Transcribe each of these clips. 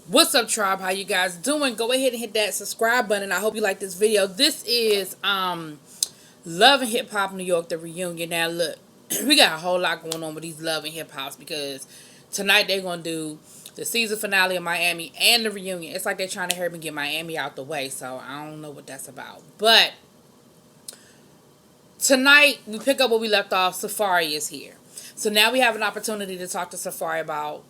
What's up, tribe? How you guys doing? Go ahead and hit that subscribe button. I hope you like this video. This is Love and Hip Hop New York, the reunion. Now look, we got a whole lot going on with these Love and Hip Hops because tonight they're gonna do the season finale of Miami and the reunion. It's like they're trying to hurry and get Miami out the way, so I don't know what that's about. But tonight we pick up where we left off. Safari is here. So now we have an opportunity to talk to Safari about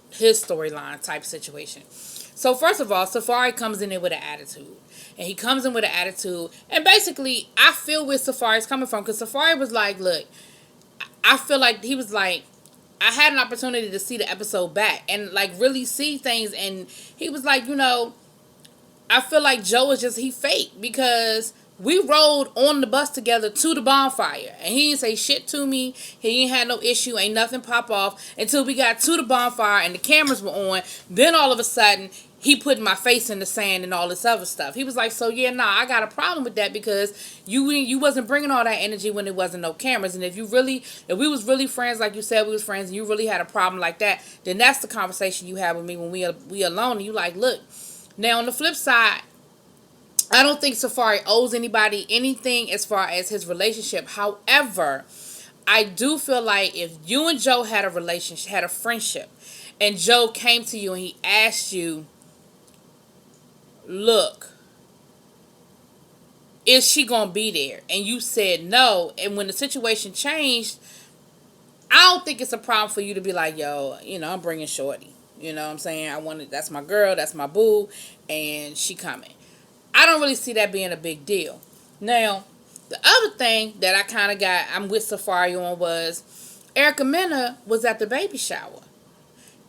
his storyline type situation. So first of all, Safari comes in there with an attitude. And he comes in with an attitude. And basically, I feel where Safari's coming from. Because Safari was like, look, I feel like he was like, I had an opportunity to see the episode back. And like really see things. And he was like, I feel like Joe is just, he fake. Because we rode on the bus together to the bonfire. And he didn't say shit to me. He ain't had no issue. Ain't nothing pop off until we got to the bonfire and the cameras were on. Then all of a sudden, he put my face in the sand and all this other stuff. He was like, so yeah, nah, I got a problem with that because you wasn't bringing all that energy when there wasn't no cameras. And if we was really friends like you said we was friends and you really had a problem like that, then that's the conversation you have with me when we alone. And you like, look, now on the flip side, I don't think Safari owes anybody anything as far as his relationship. However, I do feel like if you and Joe had a relationship, had a friendship, and Joe came to you and he asked you, look, is she going to be there? And you said no. And when the situation changed, I don't think it's a problem for you to be like, yo, I'm bringing Shorty. You know what I'm saying? That's my girl, that's my boo, and she coming. I don't really see that being a big deal. Now, the other thing that I'm with Safari on was Erica Mena was at the baby shower.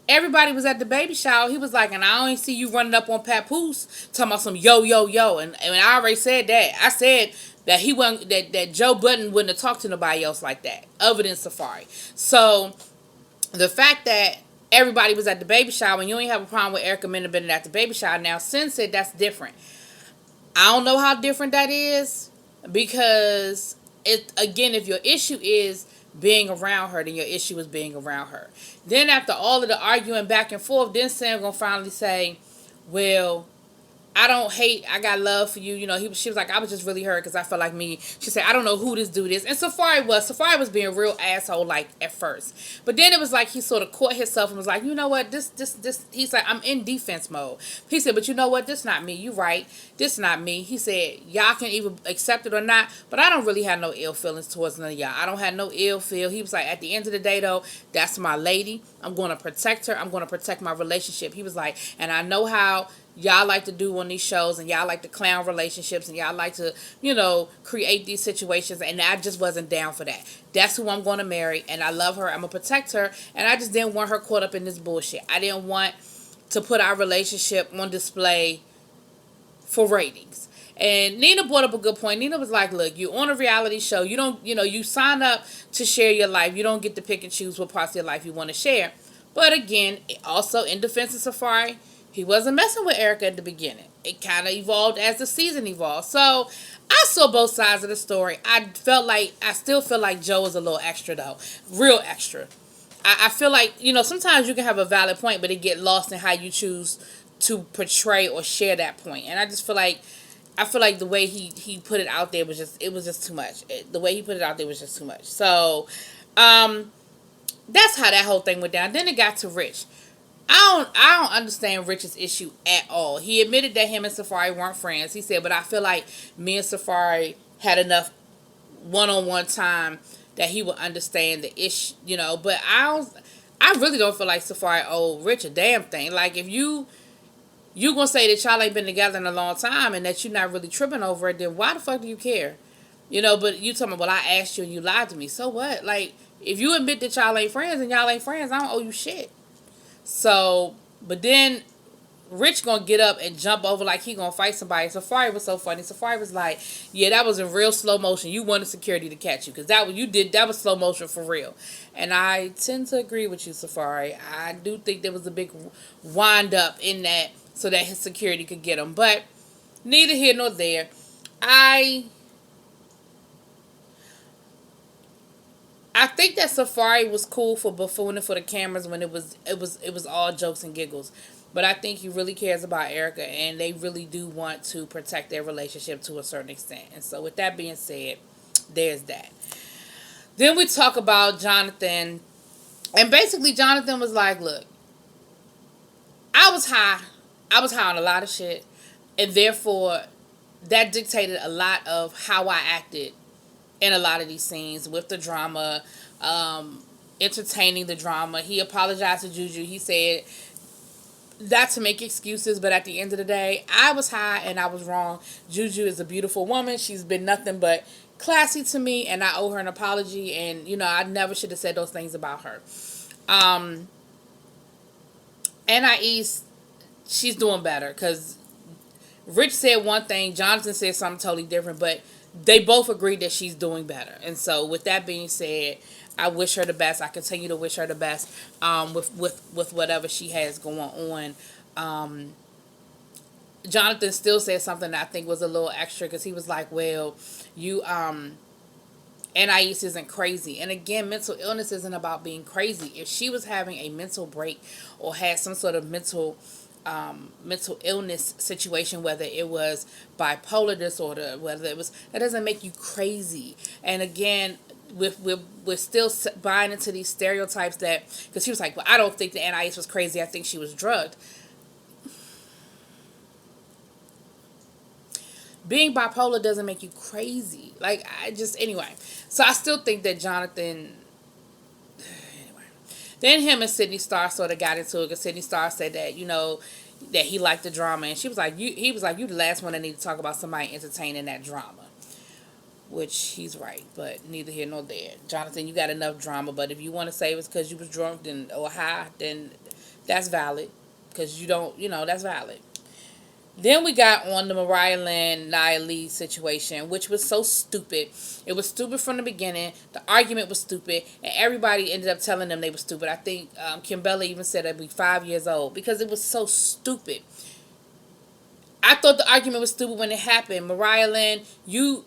Everybody was at the baby shower. He was like, and I only see you running up on Papoose talking about some yo, yo, yo. And I already said that. I said that he wasn't, that Joe Budden wouldn't have talked to nobody else like that, other than Safari. So, the fact that everybody was at the baby shower and you ain't have a problem with Erica Mena being at the baby shower, now, Sin said that's different. I don't know how different that is because if your issue is being around her, then your issue is being around her. Then after all of the arguing back and forth, then Sam gonna finally say, well, I don't hate, I got love for you. She was like, I was just really hurt because I felt like me. She said, I don't know who this dude is. And Safari was being a real asshole, like, at first. But then it was like he sort of caught himself and was like, you know what, this, he's like, I'm in defense mode. He said, but you know what, this not me. You right. This not me. He said, y'all can either accept it or not, but I don't really have no ill feelings towards none of y'all. I don't have no ill feel. He was like, at the end of the day, though, that's my lady. I'm going to protect her. I'm going to protect my relationship. He was like, and I know how y'all like to do on these shows and y'all like to clown relationships and y'all like to, create these situations, and I just wasn't down for that. That's who I'm going to marry, and I love her. I'm going to protect her, and I just didn't want her caught up in this bullshit. I didn't want to put our relationship on display for ratings. And Nina brought up a good point. Nina was like, look, you on a reality show. You don't, you sign up to share your life. You don't get to pick and choose what parts of your life you want to share. But again, also in defense of Safari, he wasn't messing with Erica at the beginning. It kind of evolved as the season evolved. So I saw both sides of the story. I still feel like Joe was a little extra though. Real extra. I feel like, sometimes you can have a valid point, but it get lost in how you choose to portray or share that point. And I feel like the way he put it out there was just too much. The way he put it out there was just too much. So, that's how that whole thing went down. Then it got to Rich. I don't understand Rich's issue at all. He admitted that him and Safari weren't friends. He said, but I feel like me and Safari had enough one-on-one time that he would understand the issue, But I really don't feel like Safari owed Rich a damn thing. Like, if you gonna say that y'all ain't been together in a long time and that you're not really tripping over it, then why the fuck do you care? But you tell me, well, I asked you and you lied to me. So what? Like, if you admit that y'all ain't friends and y'all ain't friends, I don't owe you shit. So, but then Rich gonna get up and jump over like he gonna fight somebody. Safari was so funny. Safari was like, yeah, that was in real slow motion. You wanted security to catch you because that was slow motion for real. And I tend to agree with you, Safari. I do think there was a big wind up in that so that his security could get him. But neither here nor there. I think that Safari was cool for buffooning for the cameras when it was all jokes and giggles. But I think he really cares about Erica, and they really do want to protect their relationship to a certain extent. And so, with that being said, there's that. Then we talk about Jonathan, and basically Jonathan was like, "Look, I was high. I was high on a lot of shit, and therefore that dictated a lot of how I acted in a lot of these scenes with the drama, entertaining the drama." He apologized to Juju. He said, not to make excuses, but at the end of the day, I was high and I was wrong. Juju is a beautiful woman. She's been nothing but classy to me, and I owe her an apology. And I never should have said those things about her. Um, Anais, she's doing better because Rich said one thing, Jonathan said something totally different, but they both agreed that she's doing better. And so, with that being said, I wish her the best. I continue to wish her the best with whatever she has going on. Jonathan still said something that I think was a little extra because he was like, "Well, you Anais isn't crazy." And again, mental illness isn't about being crazy. If she was having a mental break or had some sort of mental illness situation, whether it was bipolar disorder, whether it was, that doesn't make you crazy. And again, we're still buying into these stereotypes that, because he was like, "Well, I don't think that Anais was crazy. I think she was drugged." Being bipolar doesn't make you crazy. Like, anyway. So I still think that Jonathan, anyway. Then him and Sydney Starr sort of got into it because Sydney Starr said that, that he liked the drama. And she was like, he was like, "You the last one that need to talk about somebody entertaining that drama." Which he's right, but neither here nor there. Jonathan, you got enough drama, but if you want to say it was because you was drunk or high, then that's valid. Because you don't, that's valid. Then we got on the Mariah Lynn, Nia Lee situation, which was so stupid. It was stupid from the beginning. The argument was stupid, and everybody ended up telling them they were stupid. I think Kim Bella even said they'd be 5 years old because it was so stupid. I thought the argument was stupid when it happened. Mariah Lynn, you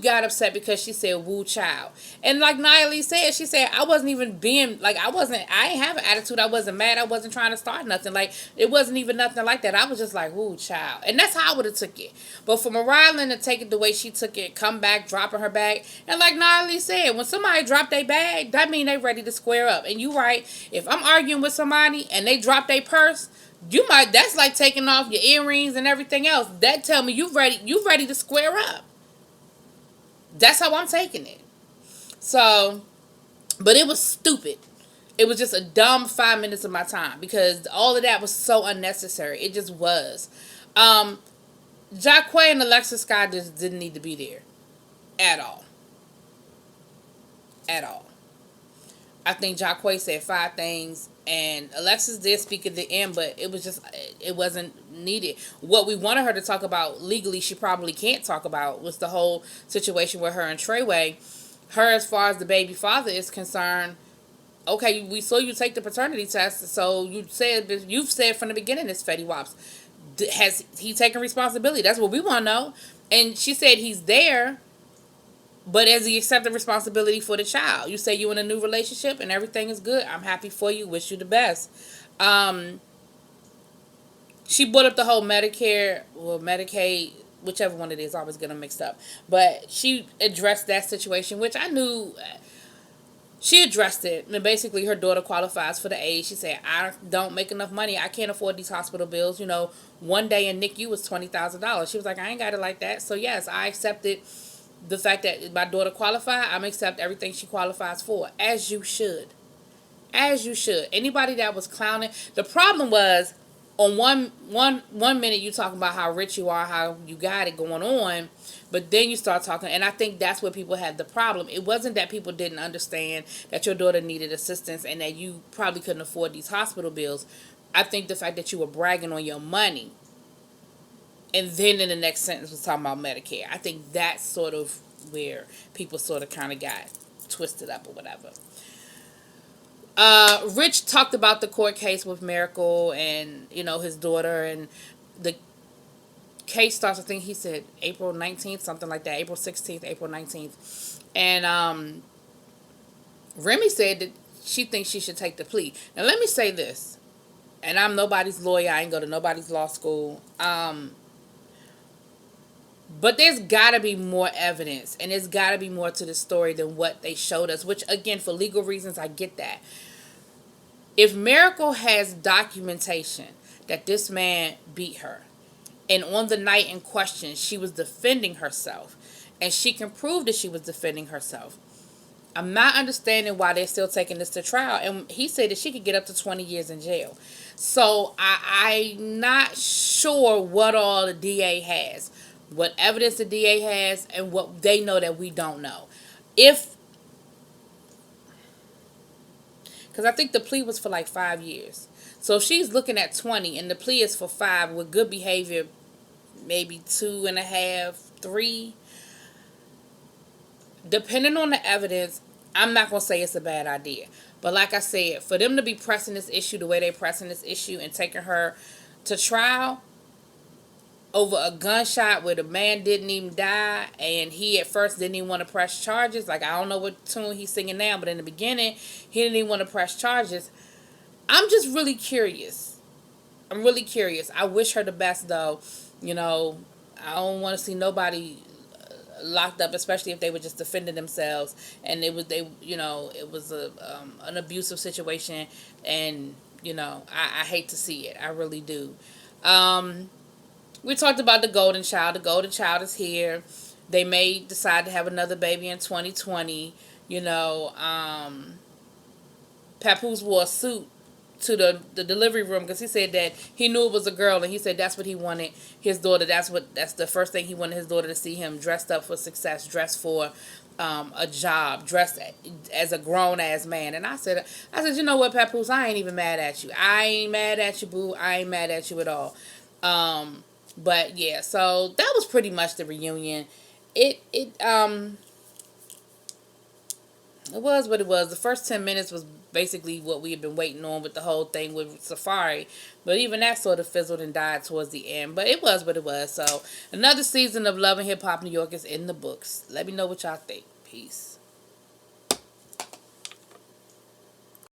got upset because she said "woo child." And like Nia Lee said, she said, I wasn't even being, like, I ain't have an attitude. I wasn't mad. I wasn't trying to start nothing. Like, it wasn't even nothing like that. I was just like, "woo child." And that's how I would have took it. But for Mariah Lynn to take it the way she took it, come back, dropping her bag. And like Nia Lee said, when somebody drop their bag, that mean they ready to square up. And you right. If I'm arguing with somebody and they drop their purse, that's like taking off your earrings and everything else. That tell me you ready to square up. That's how I'm taking it. So, but it was stupid. It was just a dumb 5 minutes of my time because all of that was so unnecessary. It just was. Jacquay and Alexis Scott just didn't need to be there at all. At all. I think Jacquay said 5 things, and Alexis did speak at the end, but it wasn't needed. What we wanted her to talk about legally, she probably can't talk about, was the whole situation with her and Treyway. Her, as far as the baby father is concerned, okay, we saw you take the paternity test, so you've said from the beginning it's Fetty Wap's. Has he taken responsibility? That's what we want to know. And she said he's there, but as he accepted responsibility for the child. You say you in a new relationship and everything is good. I'm happy for you. Wish you the best. She brought up the whole Medicare or Medicaid, whichever one it is. I always get them mixed up. But she addressed that situation, which I knew. She addressed it. And basically, her daughter qualifies for the aid. She said, "I don't make enough money. I can't afford these hospital bills. One day in NICU was $20,000. She was like, "I ain't got it like that." So, yes, I accepted the fact that my daughter qualified. I'm accept everything she qualifies for, as you should. As you should. Anybody that was clowning, the problem was, on one minute you talking about how rich you are, how you got it going on, but then you start talking, and I think that's where people had the problem. It wasn't that people didn't understand that your daughter needed assistance and that you probably couldn't afford these hospital bills. I think the fact that you were bragging on your money, and then in the next sentence was talking about Medicare. I think that's sort of where people sort of kind of got twisted up or whatever. Rich talked about the court case with Miracle and, his daughter, and the case starts, I think he said April 19th, something like that, April 16th, April 19th. And Remy said that she thinks she should take the plea. Now let me say this, and I'm nobody's lawyer. I ain't go to nobody's law school. But there's got to be more evidence, and there's got to be more to the story than what they showed us, which, again, for legal reasons, I get that. If Miracle has documentation that this man beat her, and on the night in question, she was defending herself, and she can prove that she was defending herself, I'm not understanding why they're still taking this to trial. And he said that she could get up to 20 years in jail. So I'm not sure what all the DA has, what evidence the DA has, and what they know that we don't know. Because I think the plea was for like 5 years. So if she's looking at 20 and the plea is for 5 with good behavior, maybe 2.5, 3. Depending on the evidence, I'm not going to say it's a bad idea. But like I said, for them to be pressing this issue the way they're pressing this issue and taking her to trial over a gunshot where the man didn't even die and he at first didn't even want to press charges. Like, I don't know what tune he's singing now, but in the beginning, he didn't even want to press charges. I'm just really curious. I'm really curious. I wish her the best, though. You know, I don't want to see nobody locked up, especially if they were just defending themselves and it was an abusive situation, and I hate to see it. I really do. We talked about the golden child. The golden child is here. They may decide to have another baby in 2020. Papoose wore a suit to the delivery room because he said that he knew it was a girl, and he said that's what he wanted his daughter. That's the first thing he wanted his daughter to see him dressed up for success, dressed for a job, dressed as a grown ass man. And I said, you know what, Papoose, I ain't even mad at you. I ain't mad at you, boo. I ain't mad at you at all. But yeah, so that was pretty much the reunion. It was what it was. The first 10 minutes was basically what we had been waiting on with the whole thing with Safari. But even that sort of fizzled and died towards the end. But it was what it was. So another season of Love and Hip Hop New York is in the books. Let me know what y'all think. Peace.